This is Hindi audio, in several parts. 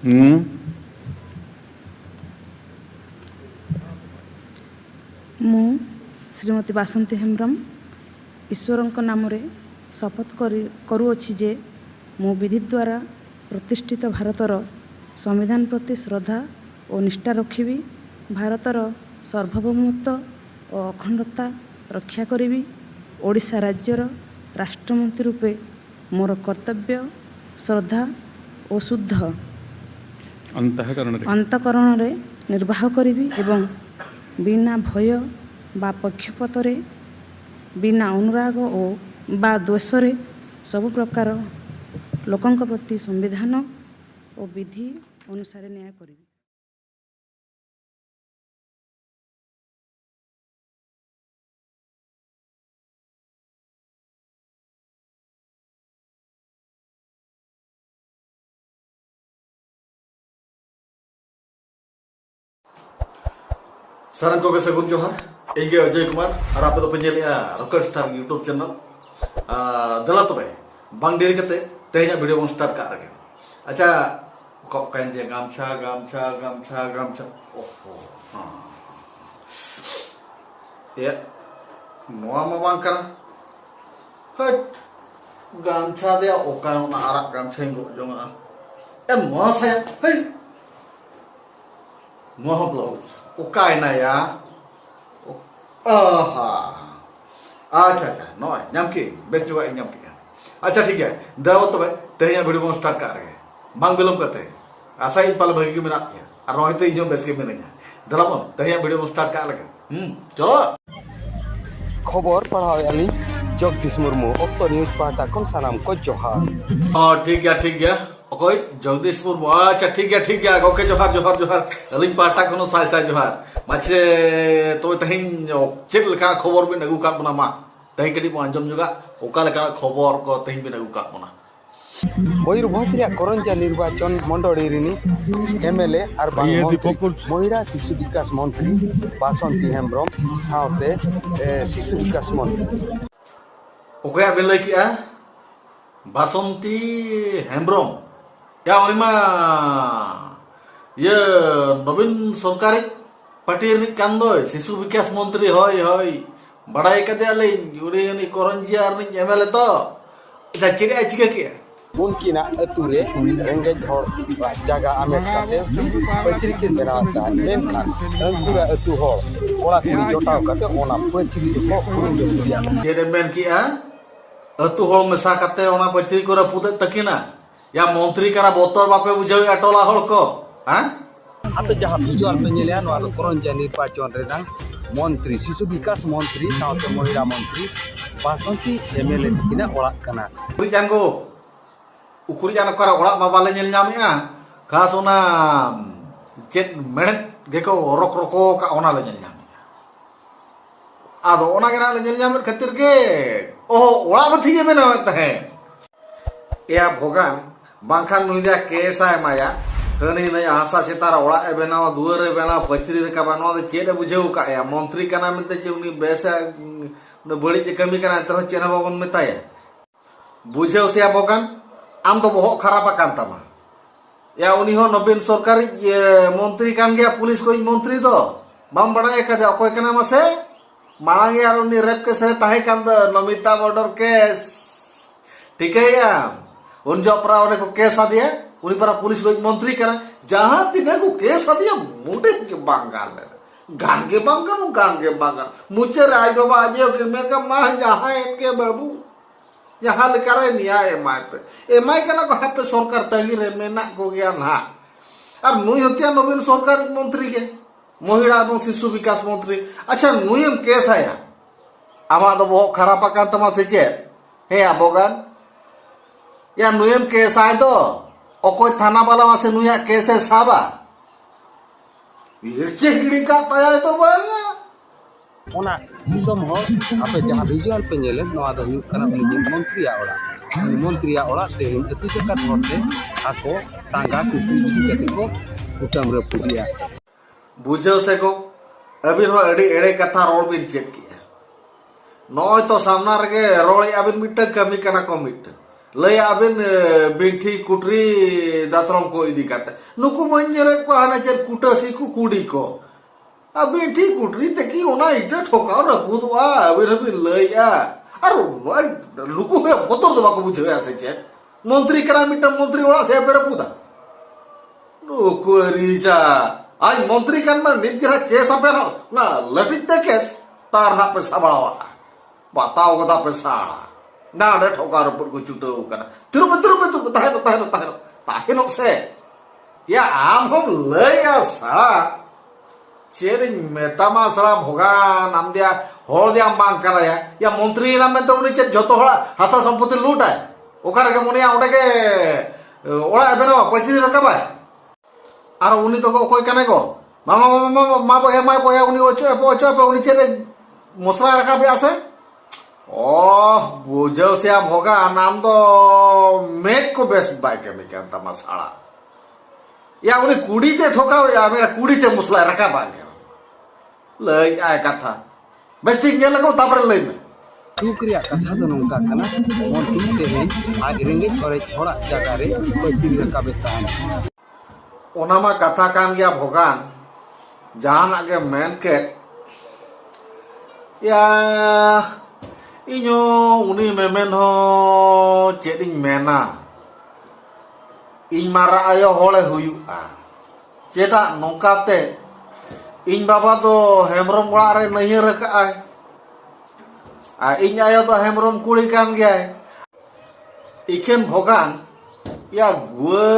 मु श्रीमती बासंती हेम्ब्रम ईश्वर नाम शपथ करुअछि जे मु विधि द्वारा प्रतिष्ठित भारतर संविधान प्रति श्रद्धा और निष्ठा रखिबी, भारतर सार्वभौमत्व और अखंडता रक्षा करी, ओडिशा राज्यर राष्ट्रमंत्री रूपे मोर कर्तव्य श्रद्धा और शुद्ध अंतकरण रे निर्वाह करी एवं बिना भय बा पक्षपातरे बिना अनुराग और बा द्वेषरे सब प्रकार लोकंक प्रति संविधान और विधि अनुसार न्याय करी। सारन को सगुन जोहार इगे अजय कुमार और आप पे रॉकेट स्टार यूट्यूब चैनल दला तबे बांग देरी कते तेहना वीडियो बन स्टार्ट का रगे। अच्छा को काइन जे गामछा गामछा गामछा गामछा ओहो हां ये नोआ मा बांग कर हट गामछा दे ओका ना आरा गामछा गो जोंगा ए नोआ से हे नोआ ब्लॉग उकाय ना या अच्छा अच्छा नॉय नाम की बेस्ट जुगा नाम की। अच्छा ठीक है दाव तबे तेहना वीडियो बन स्टार्ट का रगे बांग बिलम करते आशा इन पाल भागी मेना और रोहित इजो बेस के मेना दला बन तेहना वीडियो बन स्टार्ट का लगे चलो खबर पढ़ाओ यानी जगदीश मुर्मू ऑक्टो न्यूज पाटा कौन सा नाम को जोहार। हां ठीक है ओके जगदीश मुर्मू अच्छा ठीक है ओके जोहार जोहार जोहार अलिन पाटा कोनो साय साय जोहार माचे तो तहिन चेक लेका खबर बिन अगु का बना मा तहिन कडी अंजम जुगा ओका लेका खबर को तहिन बिन अगु का बना मयूरभंज करंजा निर्वाचन मंडली रिनी एमएलए और महिला शिशु विकास मंत्री बासंती हेम्ब्रम साथे शिशु विकास मंत्री ओके बिन लई किया बासंती हेम्ब्रम या उनिमा ये नवीन सरकारी पार्टी रि कान दो शिशु विकास मंत्री होय होय बड़ाई कदे आले उनी करंजिया रि एमएलए तो चिरे चिका किया उनकी ना अतुरे रेंगेज और जगह आमेट काते पचरी के बनाता मेनखान अंकुरा अतु हो ओला कुड़ी जोटाव काते ओना पचरी को पुरुन दिया जेरे मेन किया अतु हो मसा काते ओना पचरी को रपुदे तकिना या मंत्री करा बोतर बापे बुझाव अटोला हल को हां आपे जहां विजुअल पे नेले नो आदो करंजा निर्वाचन रे मंत्री शिशु विकास मंत्री साथे महिला मंत्री बासंती एमएलए किना ओला कना कुड़ी जांगो उकुरी जान करा ओला मा बाले नेल नामिया खास ओना चेत मेहनत गेको रक रको का ओना ले नेल नामिया आदो ओना केना ले नेल नाम खातिर के ओ ओला मथि जे मेना तहे या भोगान बांखान नुइदा केसा माया कनी नै आशा सेतारा ओला ए बेनावा दुआर रे बेना पचरी रे का बनवा दे चेड बुझेउ का या मंत्री कना मिते जे उनी बेसा न बड़ी जे कमी कना तरह चेना बाबन मिताया बुझेउ से भोगान आम तो बहुत खराब कान तमा या उनी हो नवीन सरकारी मंत्री कान गया पुलिस को मंत्री दो बाम बड़ा एक का कोई कना मसे मांग यार उनी रेप के से ताहे कान नमिता मर्डर केस ठीक है या उन जो अपराध को केस आ दिया उन्हीं पर पुलिस को मंत्री करा जहां तिने को केस आ दिया मोटे के बांगाल गान के बांगाल मुझे राय बाबा आज के मैं का मां जहां इनके बाबू यहाँ लेकर न्याय एमआई का को पे सरकार तगी रे मेना को गया ना और नुई हत्या नवीन सरकारी मंत्री के महिला और शिशु विकास मंत्री अच्छा नुईम केस आया आमा तो बहुत खराब का तमा से चे हे आबोगान या नुईम केस आय तो ओकोय थाना वाला वहां से नुया केस है साबा ये चिंगड़ी का तया तो बागा ओना दिसम हो आपे जहां विजुअल पे नेले नवा दो कना मंत्री ओड़ा तेहिन अति जका थोटे आको टांगा कुटी कते को कुटम रे पुदिया बुझो से को अबिन हो एडी एडे कथा रोड बिन चेक किया नय तो सामना रे रोळे अबिन मिट कमी कना को मिट lay abin binti kutri datrom ko idi kata nuku manjere ko hana jet kuta siku kudi ko binti kutri teki ona ida thoka na budwa abin lay ya aru luku he motor do bako bujhe ase jet montri kara mita montri ora se pera puda nuku rija ai montri kan man nidra kes ape na latit te kes tar na pesa bawa batao ko ta pesa na ada thoka ro ko chuto kana tirup tahen se ya am hom lay ya sa chering metama sala bhoga nam dia hol dia bang kara ya montri nam to uni chet joto hola hasa sampoti lutai okare ke monia onde ke ora ebeno pachiri rakaba ar uni to ko koi kana ko mama boya uni ocho pe uni chet mosla rakabe ase oh bujau sia bhoga nam do mek ko bes bai kami kan tama sala ya uni kudi te thoka ya mera kudi te musla rakaba lay ay katha bestik nyela ko tapre lay me tukriya katha do nongka kana montri tehen aj rengej orech horak jaga re pachiri rakabe tahan ona ma katha kan gya bhogan jahanak ge men ke ya inyo uni memen ho cheding mena in mara ayo hole huyu cheta nongka te in baba to hemrom ora re nahi raka ai in ayo to hemrom kuli kan gya iken bhogan ya gue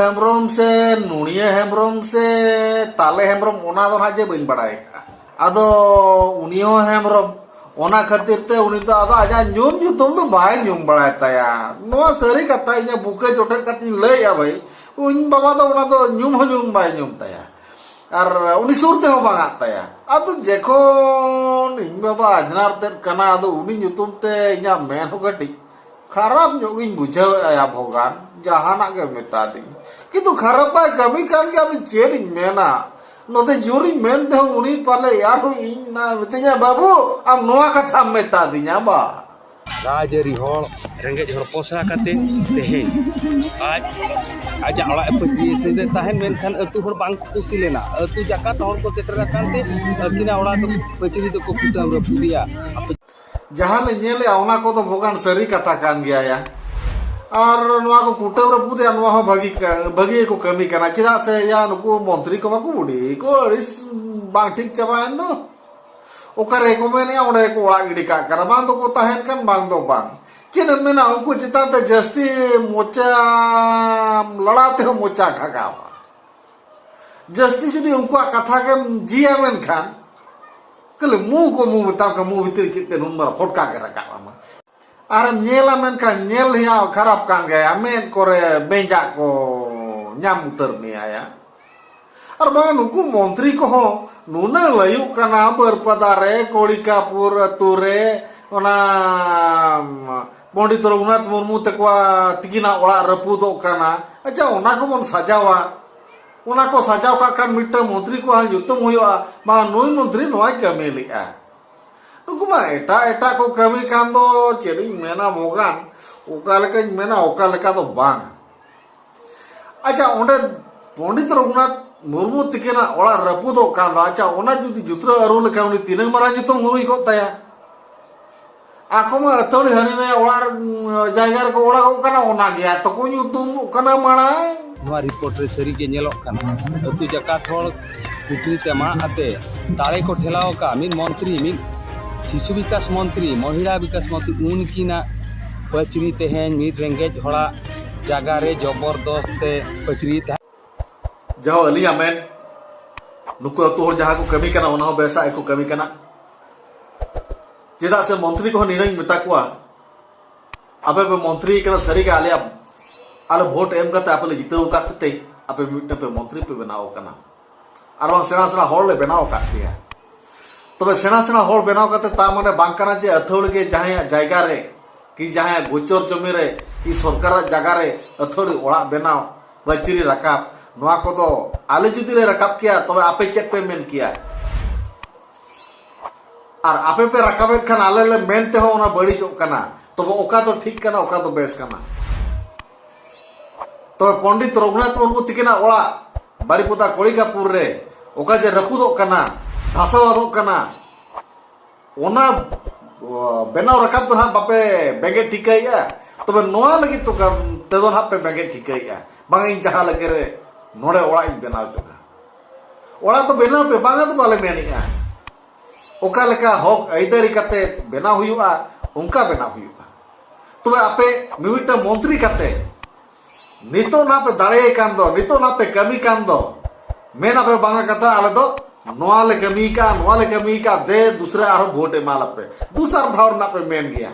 hemrom se nunia hemrom se tale hemrom ona do haje bain badai ado unio hemrom ona khatir te uni to ado aja nyum nyutum to bai nyum badai taya no sari kata inya buka jotet katin lay ya bai un baba to ona to nyum bai nyum taya ar uni surte ho bang taya ado jekon in baba ajnar te kana ado uni nyutum te inya men ho gadi kharap nyogin bujau ya bhogan jahanak ge metadi kitu kharap bai kami kan ge ado chering mena note juri men de uni pale yaru in na metinya babu am noa katha metadinya ba rajari hol rengej hor posra kate tehen aja ola pachiri se de tahen menkhan atu hor bang kusi lena atu jakat hor ko seter kante kina ola to pachiri to ko kutam ro pudia jahan nyele ona ko to bhogan sari katha kan gya ya ar noa ko kutam ro pudia noa ho bagi ko kami kana chida se ya nuku montri ko baku budi ko ris bang tik chabaen do okare ko mene onde ko ora gidi ka kara bang to ko tahen kan bang do bang kina mena unku chita te jasti mocha ladate ho mocha khagawa jasti judi unku katha ke jia men khan kale mu ko mu ta ka mu vitir chitte nun mar photka ke raka ma ar nyela men kan nyel ya kharap kan ge amen kore benja ko nyam uter ni ya ar bang nuku montri ko ho nuna layu kana berpadare Kodikapur ature ona Pondit Raghunath Murmu tekwa tikina ora repudok kana aja ona ko mon sajawa ona ko sajaw ka kan mita montri ko han yutum huya ma noi montri noi kameli nuku ma eta ko kami kan do chering mena mogan ukaleka mena ukaleka do bang aja onde Pondit Raghunath Murmu tikina ora repudok kana aja ona judi jutra aru leka uni tinang mara jutum hui ko taya aku mah athori harine olar jaigar ko ola ko kana ona gya to ko nyutum kana mara noa report re sari ge nyelok kana atu jakat hol putri tema ate tale ko thelao ka min montri min शिशु विकास मंत्री महिला विकास मंत्री उनकिना पचरी तहेन मिट रेंगेज होड़ा जगह रे जबरदस्त पचरी जहाँ अली आमेन नुको तो जहाँ को कमी करना उन्हें बैसा एको कमी करना जेदा से मंत्री को निर्णय मिता कुआ अबे पे मंत्री करना सरी का आले वोट एम करते आपले जीते उकाते अबे मिटने पे मंत्री पे बनाओ करना अरवां सेना हॉल ले बनाओ करती है तबे सेना हॉल बनाओ करते ता माने बांकना जे अथौड़ के जहाँ जायगा रे कि जहाँ गोचर जमी रे कि सरकार जगह रे अथौड़ी ओड़ा बनाओ बचरी रकाब नोआ को तो आले जुदी ले रकाब किया तबे आपे चेक पे मेन किया और आपे पे रकाबे खान आले ले मेन ते हो ओना बड़ी जो कना तब ओका तो ठीक करना ओका तो बेस करना तो पंडित रघुनाथ मुर्मू तिकिना ओड़ा बारीपोदा कड़िकापुर रे ओका जे रपुदोग कना धसावादोग कना ओना बेनाव रकाब तो हां बापे बेगे ठिकाइया तबे नोआ लगी तो तेदो हां पे बेगे ठिकाइया बांग इन जहां लगे रे नोड़े ओड़ा इन बेनाव जोगा ओड़ा तो बेनाव पे बांगा तो बाले मेनिया ओका लेका हक आइदारी काते बेनाव हुयुआ उनका बेनाव हुयुआ तबे आपे मिमिटा मंत्री काते नितो ना पे दाड़े कान दो नितो ना पे कमी कान दो मेना पे बांगा कथा आले दो नोआले कमी का दे दूसरे आरो वोट एमाला पे दूसरा धावर ना पे मेन गया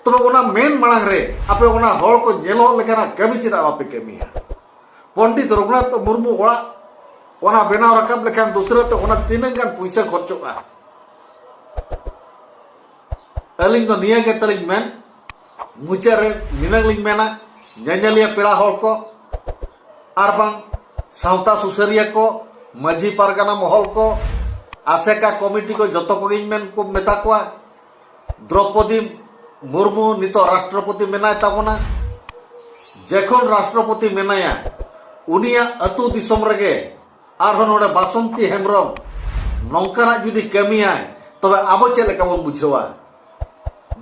तो ओना मेन मांग रे आपे ओना होड़ को जेलो लेकना कमी चिदा आपे कमी है पंडित रघुनाथ मुर्मू ओड़ा ओना बेनाव रकब लेखान दूसरे तो ओना तीन गान पैसा खर्चोगा अलिंग तो निया के तलिंग मेन मुचा रे निनग लिंग मेना ñañalia पेड़ा होड़ को आरबांग सावता सुसरिया को माझी पारगाना महल को आसेका कमिटी को जतो को मेन को मेता को द्रौपदी मुर्मू नितो राष्ट्रपति मेनाय ताबोना जेखन राष्ट्रपति मेनाया उनिया अतु दिसम रगे आरहन नोडे बासंती हेमरम नौकाना जुदी कमियाय तबे आबो चेले लेका बन बुझेवा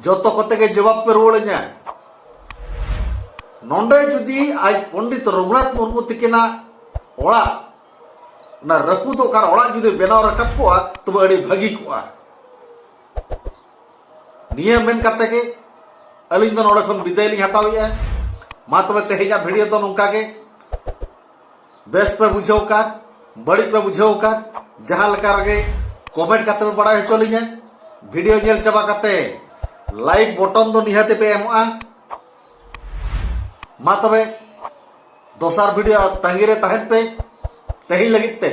जतो कते के जवाब पे रुवड़े냐 नोंडे जुदी आज पंडित रघुनाथ मुर्मू तिकिना ओड़ा ना रपू तो कार ओड़ा जुदी बेनाव रकब को तब अड़ी भागी को नियम मेन करते के अलिंग तो नोड़े खन विदाय लिंग हताविया मा तबे तेहेजा वीडियो तो नोंका के बेस पे बुझाव का बड़ी पे बुझाव का जहां लका रगे कमेंट करते बड़ा हचोलिंगा वीडियो जेल चाबा करते लाइक बटन दो निहाते पे एमआ मा तबे दोसार वीडियो तंगी रे तहन पे तही लगित ते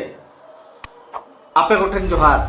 आपे गोठेन जोहार।